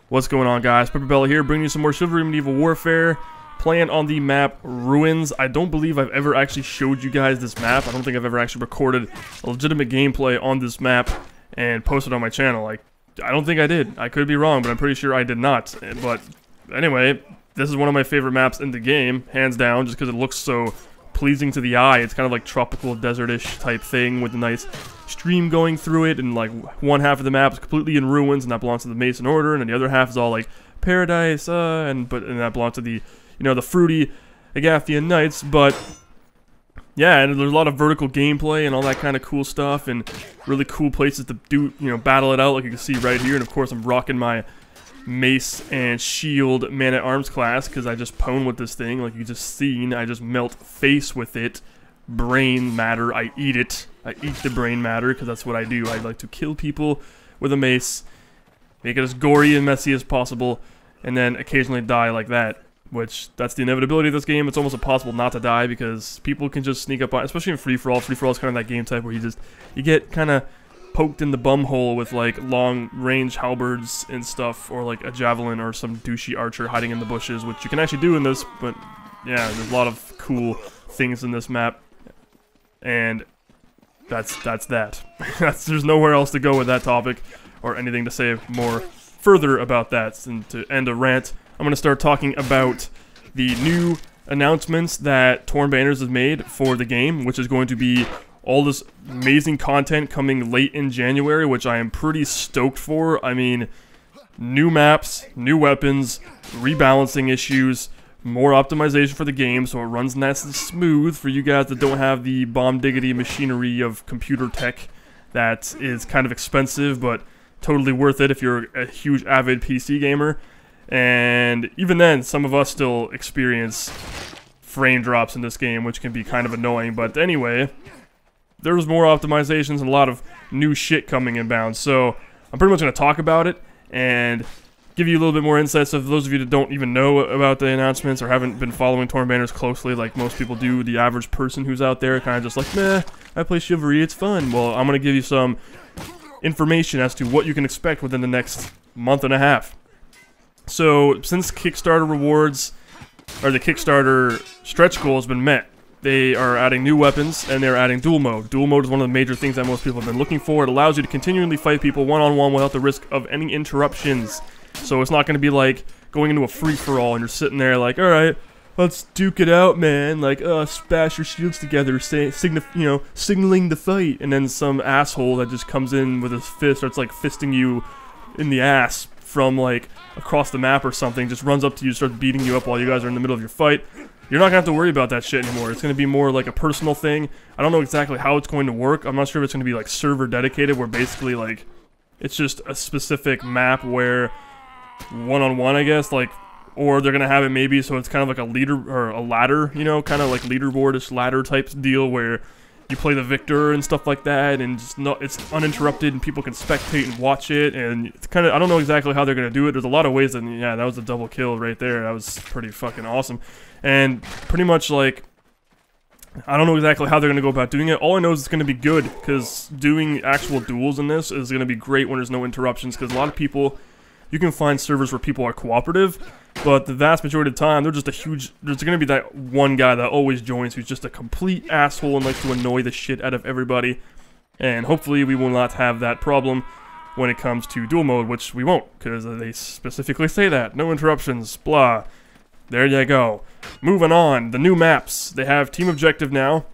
What's going on, guys? PepperBelly here, bringing you some more Chivalry Medieval Warfare, playing on the map Ruins. I don't believe I've ever actually showed you guys this map. I don't think I've ever actually recorded a legitimate gameplay on this map and posted on my channel. I don't think I did. I could be wrong, but I'm pretty sure I did not. But anyway, this is one of my favorite maps in the game, hands down, just because it looks so pleasing to the eye. It's kind of like tropical desert-ish type thing with a nice stream going through it, and like one half of the map is completely in ruins, and that belongs to the Mason Order, and then the other half is all like paradise, and that belongs to the, the fruity Agathian Knights. But yeah, and there's a lot of vertical gameplay and all that kind of cool stuff, and really cool places to do, battle it out, like you can see right here. And of course, I'm rocking my mace and shield man-at-arms class because I just pwn with this thing, like you just seen. I just melt face with it. Brain matter, I eat it. I eat the brain matter because that's what I do. I like to kill people with a mace, make it as gory and messy as possible, and then occasionally die like that. Which, that's the inevitability of this game. It's almost impossible not to die because people can just sneak up on, especially in free-for-all. Free-for-all is kind of that game type where you get kind of poked in the bum hole with like long-range halberds and stuff, or like a javelin or some douchey archer hiding in the bushes, which you can actually do in this. But yeah, there's a lot of cool things in this map, and that's that. There's nowhere else to go with that topic or anything to say more further about that. And to end a rant, I'm going to start talking about the new announcements that Torn Banners has made for the game, which is going to be all this amazing content coming late in January, which I am pretty stoked for. I mean, new maps, new weapons, rebalancing issues, more optimization for the game so it runs nice and smooth for you guys that don't have the bomb diggity machinery of computer tech that is kind of expensive but totally worth it if you're a huge avid PC gamer. And even then, some of us still experience frame drops in this game, which can be kind of annoying. But anyway, there's more optimizations and a lot of new shit coming inbound. So I'm pretty much going to talk about it and give you a little bit more insight. So for those of you that don't even know about the announcements or haven't been following Torn Banners closely like most people do, the average person who's out there kind of just like, meh, I play Chivalry, it's fun. Well, I'm going to give you some information as to what you can expect within the next month and a half. So, since Kickstarter rewards, or the Kickstarter stretch goal has been met, they are adding new weapons, and they're adding duel mode. Duel mode is one of the major things that most people have been looking for. It allows you to continually fight people one-on-one without the risk of any interruptions. So it's not going to be like going into a free-for-all, and you're sitting there like, alright, let's duke it out, man. Like, spash your shields together, signaling the fight. And then some asshole that just comes in with his fist, starts like fisting you in the ass from like across the map or something, just runs up to you, starts beating you up while you guys are in the middle of your fight. You're not gonna have to worry about that shit anymore. It's gonna be more like a personal thing. I don't know exactly how it's going to work. I'm not sure if it's gonna be like server dedicated, where basically like it's just a specific map where one-on-one, I guess, like, or they're gonna have it maybe so it's kind of like a leader or a ladder, kind of like leaderboardish ladder type deal where you play the victor and stuff like that, and just it's uninterrupted and people can spectate and watch it. And it's kind of, I don't know exactly how they're gonna do it. There's a lot of ways that, yeah, that was a double kill right there. That was pretty fucking awesome. And pretty much like, I don't know exactly how they're gonna go about doing it. All I know is it's gonna be good, because doing actual duels in this is gonna be great when there's no interruptions, because a lot of people, you can find servers where people are cooperative, but the vast majority of the time, there's gonna be that one guy that always joins who's just a complete asshole and likes to annoy the shit out of everybody. And hopefully we will not have that problem when it comes to duel mode, which we won't, because they specifically say that. No interruptions, blah. There you go. Moving on, the new maps. They have Team Objective now,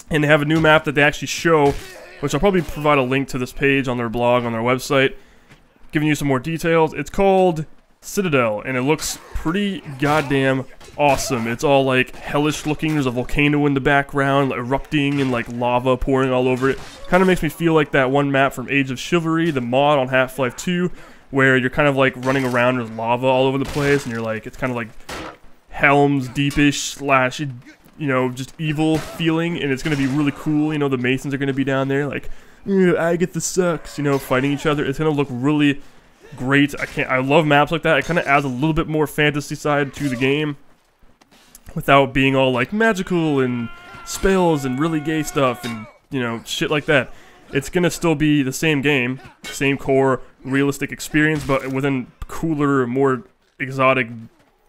and they have a new map that they actually show, which I'll probably provide a link to this page on their blog, on their website, giving you some more details. It's called Citadel, and it looks pretty goddamn awesome. It's all like hellish looking. There's a volcano in the background erupting and like lava pouring all over it. Kind of makes me feel like that one map from Age of Chivalry, the mod on Half-Life 2, where you're kind of like running around, there's lava all over the place, and you're like, it's kind of like Helm's Deepish slash, just evil feeling, and it's going to be really cool. The Masons are going to be down there like, Agatha sucks, fighting each other. It's going to look really great. I love maps like that. It kind of adds a little bit more fantasy side to the game without being all like magical and spells and really gay stuff and shit like that. It's gonna still be the same game, same core realistic experience, but within cooler, more exotic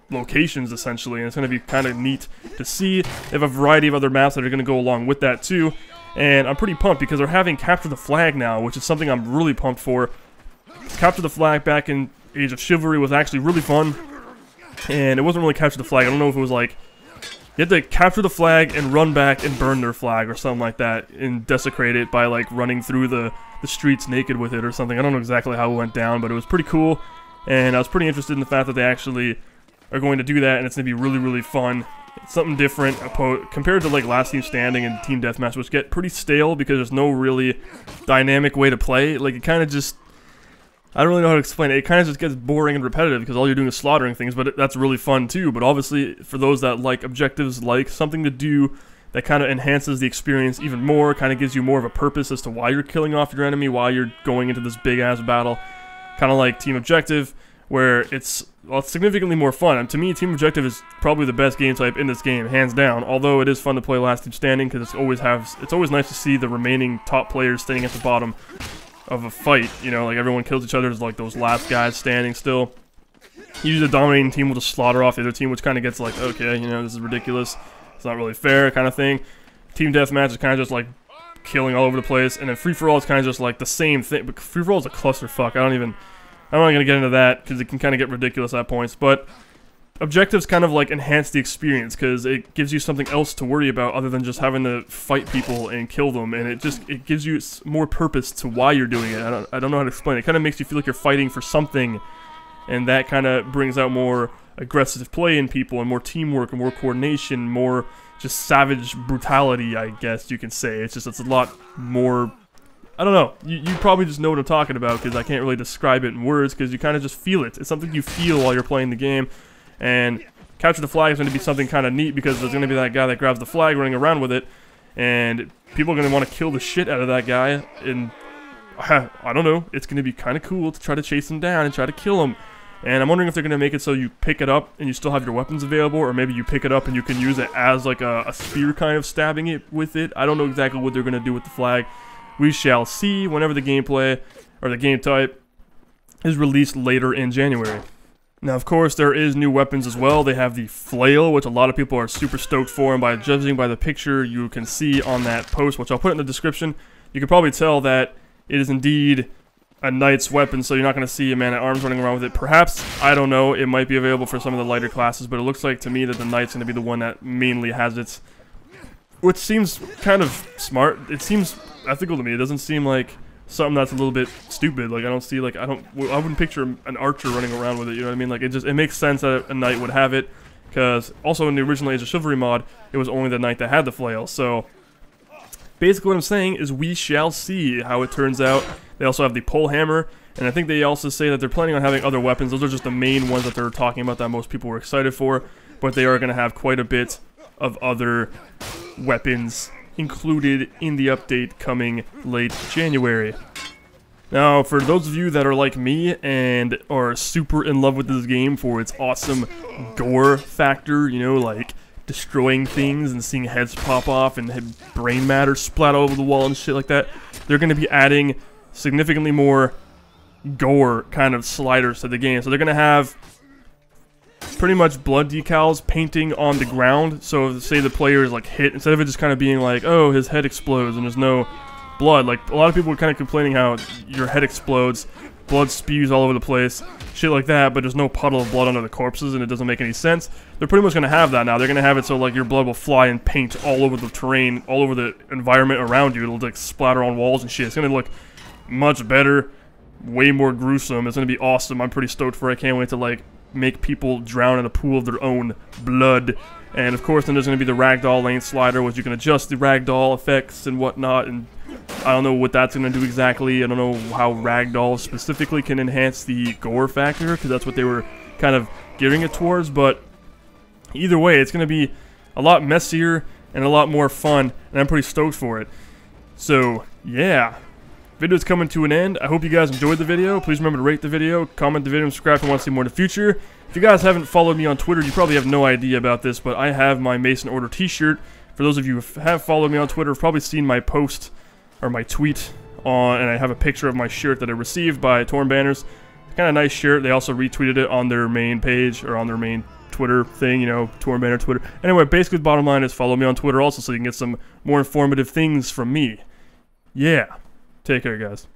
locations, essentially, and it's going to be kind of neat to see. They have a variety of other maps that are going to go along with that, too, and I'm pretty pumped because they're having Capture the Flag now, which is something I'm really pumped for. Capture the Flag back in Age of Chivalry was actually really fun, and it wasn't really Capture the Flag. I don't know if it was like, you had to capture the flag and run back and burn their flag or something like that, and desecrate it by like running through the streets naked with it or something. I don't know exactly how it went down, but it was pretty cool, and I was pretty interested in the fact that they actually are going to do that, and it's going to be really, really fun. It's something different compared to like Last Team Standing and Team Deathmatch, which get pretty stale because there's no really dynamic way to play. Like, it kind of just, I don't really know how to explain it. It kind of just gets boring and repetitive because all you're doing is slaughtering things, but that's really fun too. But obviously, for those that like objectives, like something to do that kind of enhances the experience even more, kind of gives you more of a purpose as to why you're killing off your enemy, why you're going into this big-ass battle. Kind of like Team Objective, where it's, well, it's significantly more fun. And to me, Team Objective is probably the best game type in this game, hands down. Although it is fun to play Last Team Standing because it's always nice to see the remaining top players staying at the bottom of a fight, you know, like everyone kills each other as like those last guys standing still. Usually the dominating team will just slaughter off the other team, which kind of gets like, okay, you know, this is ridiculous, it's not really fair kind of thing. Team Deathmatch is kind of just like killing all over the place, and then free-for-all is kind of just like the same thing, but free-for-all is a clusterfuck. I'm not going to get into that because it can kind of get ridiculous at points, but objectives kind of like enhance the experience because it gives you something else to worry about other than just having to fight people and kill them, and it gives you more purpose to why you're doing it. I don't know how to explain it. It kind of makes you feel like you're fighting for something, and that kind of brings out more aggressive play in people and more teamwork and more coordination, more just savage brutality, I guess you can say. It's a lot more, I don't know, you probably just know what I'm talking about because I can't really describe it in words because you kind of just feel it. It's something you feel while you're playing the game. And Capture the Flag is going to be something kind of neat because there's going to be that guy that grabs the flag running around with it, and people are going to want to kill the shit out of that guy, and I don't know, it's going to be kind of cool to try to chase him down and try to kill him. And I'm wondering if they're going to make it so you pick it up and you still have your weapons available, or maybe you pick it up and you can use it as like a spear kind of stabbing it with it. I don't know exactly what they're going to do with the flag. We shall see whenever the gameplay, or the game type, is released later in January. Now, of course, there is new weapons as well. They have the flail, which a lot of people are super stoked for, and by judging by the picture you can see on that post, which I'll put in the description, you can probably tell that it is indeed a knight's weapon, so you're not going to see a man at arms running around with it. Perhaps, I don't know, it might be available for some of the lighter classes, but it looks like to me that the knight's going to be the one that mainly has it, which seems kind of smart. It seems ethical to me. It doesn't seem like something that's a little bit stupid. Like, I don't see, like, I wouldn't picture an archer running around with it, you know what I mean? Like, it makes sense that a knight would have it, because also in the original Age of Chivalry mod, it was only the knight that had the flail. So basically what I'm saying is we shall see how it turns out. They also have the pole hammer, and I think they also say that they're planning on having other weapons. Those are just the main ones that they're talking about that most people were excited for, but they are going to have quite a bit of other weapons included in the update coming late January. Now, for those of you that are like me and are super in love with this game for its awesome gore factor, you know, like destroying things and seeing heads pop off and brain matter splat all over the wall and shit like that, they're going to be adding significantly more gore kind of sliders to the game. So they're going to have pretty much blood decals painting on the ground. So say the player is like hit, instead of it just kind of being like, oh, his head explodes and there's no blood. Like, a lot of people were kind of complaining how your head explodes, blood spews all over the place, shit like that, but there's no puddle of blood under the corpses and it doesn't make any sense. They're pretty much going to have that now. They're going to have it so like your blood will fly and paint all over the terrain, all over the environment around you. It'll like splatter on walls and shit. It's going to look much better, way more gruesome. It's going to be awesome. I'm pretty stoked for it. I can't wait to like make people drown in a pool of their own blood. And of course then there's going to be the ragdoll lane slider, which you can adjust the ragdoll effects and whatnot, and I don't know what that's going to do exactly. I don't know how ragdoll specifically can enhance the gore factor, because that's what they were kind of gearing it towards, but either way it's going to be a lot messier and a lot more fun, and I'm pretty stoked for it. So yeah, video's coming to an end. I hope you guys enjoyed the video. Please remember to rate the video, comment the video, and subscribe if you want to see more in the future. If you guys haven't followed me on Twitter, you probably have no idea about this, but I have my Mason Order t-shirt. For those of you who have followed me on Twitter, have probably seen my post, or my tweet, and I have a picture of my shirt that I received by Torn Banners. Kind of nice shirt. They also retweeted it on their main page, or on their main Twitter thing, you know, tour banner Twitter. Anyway, basically the bottom line is follow me on Twitter also so you can get some more informative things from me. Yeah. Take care, guys.